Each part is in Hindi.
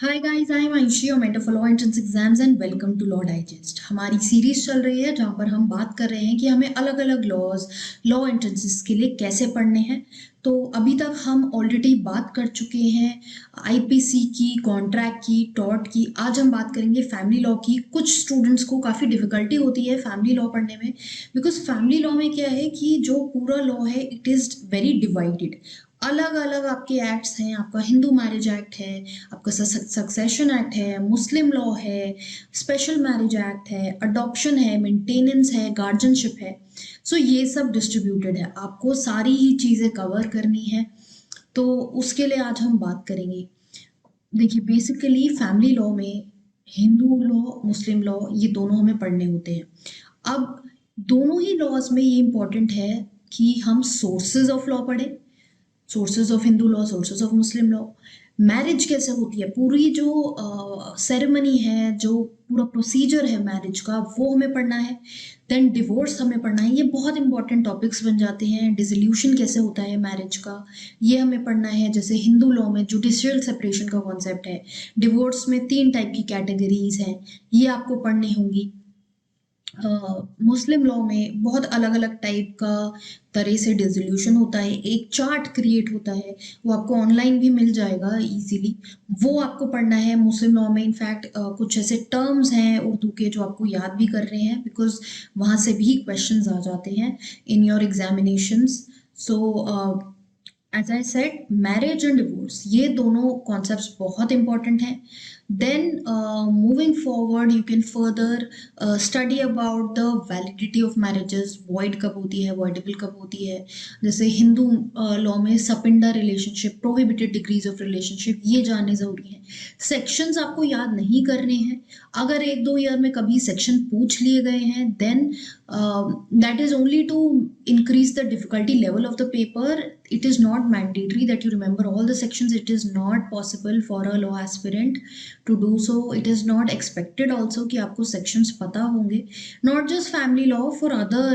Hi guys, I am Ayushi और mentor for law entrance exams and welcome to law digest. हमारी सीरीज चल रही है जहां पर हम बात कर रहे हैं कि हमें अलग अलग लॉ एंट्रेंसेस के लिए कैसे पढ़ने हैं। तो अभी तक हम ऑलरेडी बात कर चुके हैं आईपीसी की, कॉन्ट्रैक्ट की, टॉर्ट की। आज हम बात करेंगे फैमिली लॉ की। कुछ स्टूडेंट्स को काफ़ी डिफिकल्टी होती है फैमिली लॉ पढ़ने में, बिकॉज फैमिली लॉ में क्या है कि जो पूरा लॉ है इट इज़ वेरी डिवाइडेड। अलग अलग आपके एक्ट्स हैं। आपका हिंदू मैरिज एक्ट है, आपका सक्सेशन एक्ट है, मुस्लिम लॉ है, स्पेशल मैरिज एक्ट है, अडॉप्शन है, मेंटेनेंस है, गार्जियनशिप है। सो ये सब डिस्ट्रीब्यूटेड है, आपको सारी ही चीज़ें कवर करनी है। तो उसके लिए आज हम बात करेंगे। देखिए, बेसिकली फैमिली लॉ में हिंदू लॉ, मुस्लिम लॉ, ये दोनों हमें पढ़ने होते हैं। अब दोनों ही लॉज में ये इंपॉर्टेंट है कि हम सोर्सेज ऑफ लॉ पढ़ें, sources of Hindu law, sources of Muslim law. Marriage कैसे होती है, पूरी जो सेरेमनी है, जो पूरा प्रोसीजर है मैरिज का, वो हमें पढ़ना है। देन डिवोर्स हमें पढ़ना है, ये बहुत इंपॉर्टेंट टॉपिक्स बन जाते हैं। डिसोल्यूशन कैसे होता है मैरिज का, ये हमें पढ़ना है। जैसे हिंदू लॉ में जुडिशियल सेपरेशन का कॉन्सेप्ट है। डिवोर्स में 3 टाइप की कैटेगरीज हैं, ये आपको पढ़नी होंगी। मुस्लिम लॉ में बहुत अलग अलग टाइप का तरह से डिसोल्यूशन होता है। एक चार्ट क्रिएट होता है, वो आपको ऑनलाइन भी मिल जाएगा इजीली, वो आपको पढ़ना है। मुस्लिम लॉ में इनफैक्ट कुछ ऐसे टर्म्स हैं उर्दू के जो आपको याद भी कर रहे हैं, बिकॉज वहाँ से भी क्वेश्चंस आ जाते हैं in your examinations. So as I said, marriage and divorce, ये दोनों कॉन्सेप्ट्स बहुत इंपॉर्टेंट हैं। Then moving forward, you can further study about the validity of marriages. void कब होती है, voidable कब होती है। जैसे हिंदू लॉ में sapinda relationship, prohibited degrees of relationship, ये जानने जरूरी है। सेक्शंस आपको याद नहीं करने हैं। अगर 1-2 ईयर में कभी सेक्शन पूछ लिए गए हैं, then that is only to increase the difficulty level of the paper. It is not mandatory that you remember all the sections. It is not possible for a law aspirant to do so. It is not expected also कि आपको sections पता होंगे। Not just family law, for other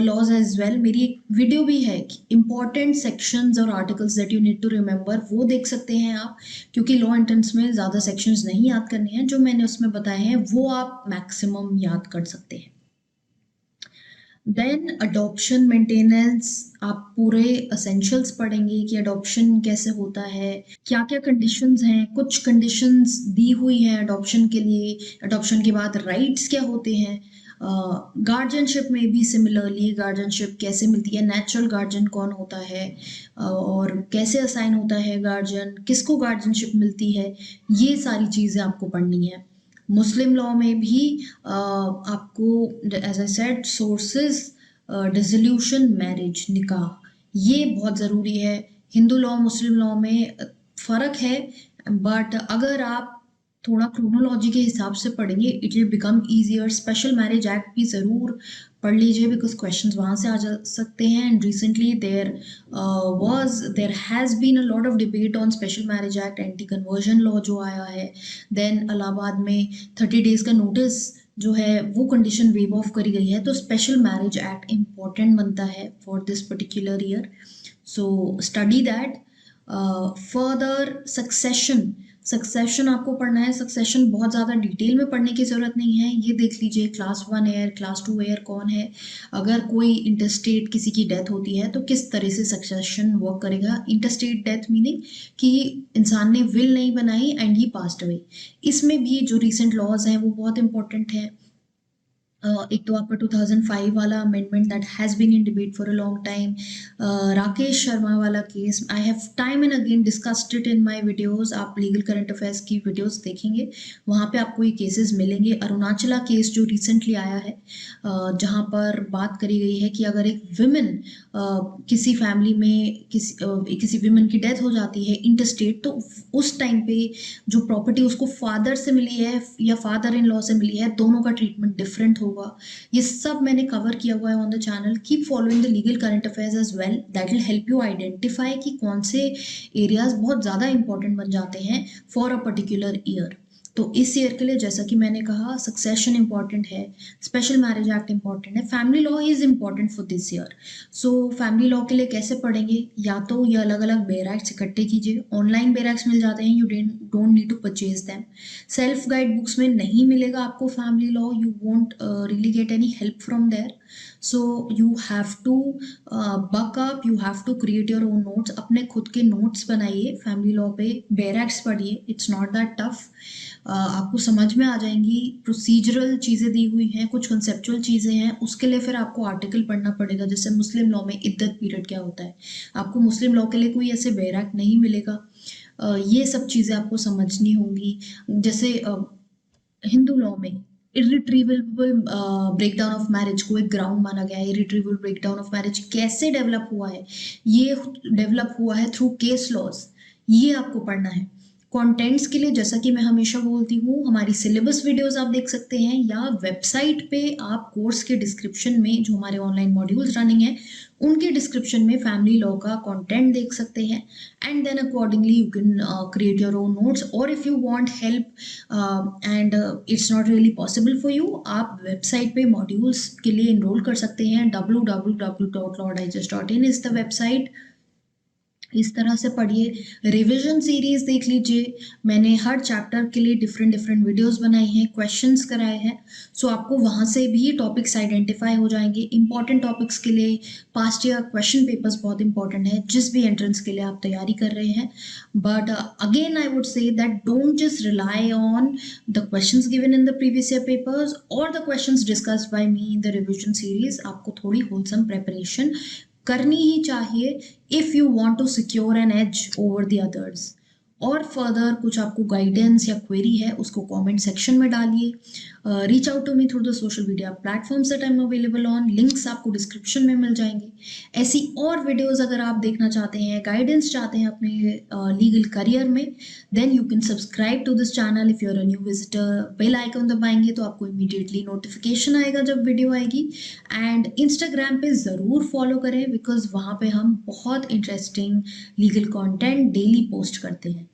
laws as well. मेरी एक वीडियो भी है कि important sections और articles that you need to remember, वो देख सकते हैं आप, क्योंकि law entrance में ज़्यादा sections नहीं याद करने हैं। जो मैंने उसमें बताए हैं वो आप maximum याद कर सकते हैं। देन अडॉप्शन, मेंटेनेंस, आप पूरे असेंशियल्स पढ़ेंगे कि अडॉप्शन कैसे होता है, क्या क्या कंडीशंस हैं। कुछ कंडीशंस दी हुई हैं अडॉप्शन के लिए। अडॉप्शन के बाद राइट्स क्या होते हैं। गार्जियनशिप में भी सिमिलरली, गार्जियनशिप कैसे मिलती है, नेचुरल गार्जियन कौन होता है, और कैसे असाइन होता है गार्जियन, किसको गार्जियनशिप मिलती है, ये सारी चीज़ें आपको पढ़नी है। मुस्लिम लॉ में भी आपको as I said sources, dissolution, marriage, निकाह, ये बहुत ज़रूरी है। हिंदू लॉ मुस्लिम लॉ में फ़र्क है, बट अगर आप थोड़ा क्रोनोलॉजी के हिसाब से पढ़ेंगे it will become easier. Special marriage act भी ज़रूर पढ़ लीजिए, बिकॉज क्वेश्चंस वहाँ से आ जा सकते हैं। And recently there has been a lot of debate on special marriage act, anti conversion law जो आया है। देन इलाहाबाद में 30 डेज का नोटिस जो है वो कंडीशन वेव ऑफ करी गई है। तो स्पेशल मैरिज एक्ट इम्पॉर्टेंट बनता है for this particular year, so study that. Further succession आपको पढ़ना है। सक्सेशन बहुत ज़्यादा डिटेल में पढ़ने की ज़रूरत नहीं है, ये देख लीजिए क्लास 1 एयर, क्लास 2 एयर कौन है। अगर कोई इंटरस्टेट किसी की डेथ होती है तो किस तरह से सक्सेशन वर्क करेगा। इंटरस्टेट डेथ मीनिंग कि इंसान ने विल नहीं बनाई एंड ही पास्ट अवे। इसमें भी जो रिसेंट लॉज हैं वो बहुत इंपॉर्टेंट है। एक तो आपका 2005 वाला amendment that has been in debate for a long time, Rakesh Sharma वाला case, I have time and again discussed it in my videos. आप लीगल करंट अफेयर्स की वीडियोस देखेंगे, वहाँ पे आपको ये केसेस मिलेंगे। अरुणाचला केस जो रिसेंटली आया है, जहाँ पर बात करी गई है कि अगर एक विमेन किसी फैमिली में किसी विमेन की डेथ हो जाती है इंटरस्टेट, तो उस टाइम पे जो प्रॉपर्टी उसको फादर से मिली है या फादर इन लॉ से मिली है, दोनों का ट्रीटमेंट डिफरेंट होगा। ये सब मैंने कवर किया हुआ है on the channel. Keep following the legal current affairs as well, that will help you identify कि कौन से एरियाज बहुत ज़्यादा इंपॉर्टेंट बन जाते हैं फॉर अ पर्टिकुलर ईयर। तो इस ईयर के लिए जैसा कि मैंने कहा सक्सेशन इंपॉर्टेंट है, स्पेशल मैरिज एक्ट इंपॉर्टेंट है, family law is important for this year. So family law के लिए कैसे पढ़ेंगे, या तो ये अलग अलग बेयर एक्ट्स इकट्ठे कीजिए, ऑनलाइन बेयर एक्ट्स मिल जाते हैं, you don't need to purchase them. Self guide books में नहीं मिलेगा आपको family law, you won't really get any help from there. So you have to buck up, you have to create your own notes, अपने खुद के नोट्स बनाइए, फैमिली लॉ पे बेयर एक्ट्स पढ़िए, इट्स नॉट दैट टफ। आपको समझ में आ जाएंगी, प्रोसीजरल चीज़ें दी हुई हैं, कुछ कंसेप्चुअल चीज़ें हैं, उसके लिए फिर आपको आर्टिकल पढ़ना पड़ेगा। जैसे मुस्लिम लॉ में इद्दत पीरियड क्या होता है, आपको मुस्लिम लॉ के लिए कोई ऐसे बेयर एक्ट नहीं मिलेगा। ये सब चीज़ें आपको समझनी होंगी। जैसे हिंदू लॉ में इरिट्रीवेबल ब्रेकडाउन ऑफ मैरिज को एक ग्राउंड माना गया है। इरिट्रीवेबल ब्रेकडाउन ऑफ मैरिज कैसे डेवलप हुआ है, ये डेवलप हुआ है थ्रू केस लॉज, ये आपको पढ़ना है। कंटेंट्स के लिए जैसा कि मैं हमेशा बोलती हूँ, हमारी सिलेबस वीडियोस आप देख सकते हैं, या वेबसाइट पे आप कोर्स के डिस्क्रिप्शन में जो हमारे ऑनलाइन मॉड्यूल्स रनिंग है उनके डिस्क्रिप्शन में फैमिली लॉ का कंटेंट देख सकते हैं, and then accordingly you can create your own notes. और if you want help and it's not really possible for you, आप वेबसाइट पे मॉड्यूल्स के लिए इनरोल कर सकते हैं। www.lawdigest.in is the website. इस तरह से पढ़िए। रिवीजन सीरीज देख लीजिए, मैंने हर चैप्टर के लिए डिफरेंट डिफरेंट वीडियोस बनाई हैं, क्वेश्चंस कराए हैं। सो आपको वहाँ से भी टॉपिक्स आइडेंटिफाई हो जाएंगे। इंपॉर्टेंट टॉपिक्स के लिए पास्ट ईयर क्वेश्चन पेपर्स बहुत इंपॉर्टेंट है, जिस भी एंट्रेंस के लिए आप तैयारी कर रहे हैं। But again I would say that don't just rely on the questions given in the previous year papers और the questions discussed by me in the revision series. आपको थोड़ी होलसम प्रेपरेशन करनी ही चाहिए if you want to secure an edge over the others. और फर्दर कुछ आपको गाइडेंस या क्वेरी है उसको कमेंट सेक्शन में डालिए। Reach out to me through the social media platforms that I am available on, links आपको डिस्क्रिप्शन में मिल जाएंगे। ऐसी और वीडियोस अगर आप देखना चाहते हैं, गाइडेंस चाहते हैं अपने लीगल करियर में, then you can subscribe to this channel. If you are a new visitor, bell icon दबाएंगे तो आपको इमीडिएटली नोटिफिकेशन आएगा जब वीडियो आएगी। एंड इंस्टाग्राम पे ज़रूर फॉलो करें, बिकॉज वहाँ पे हम बहुत interesting legal content daily post करते हैं।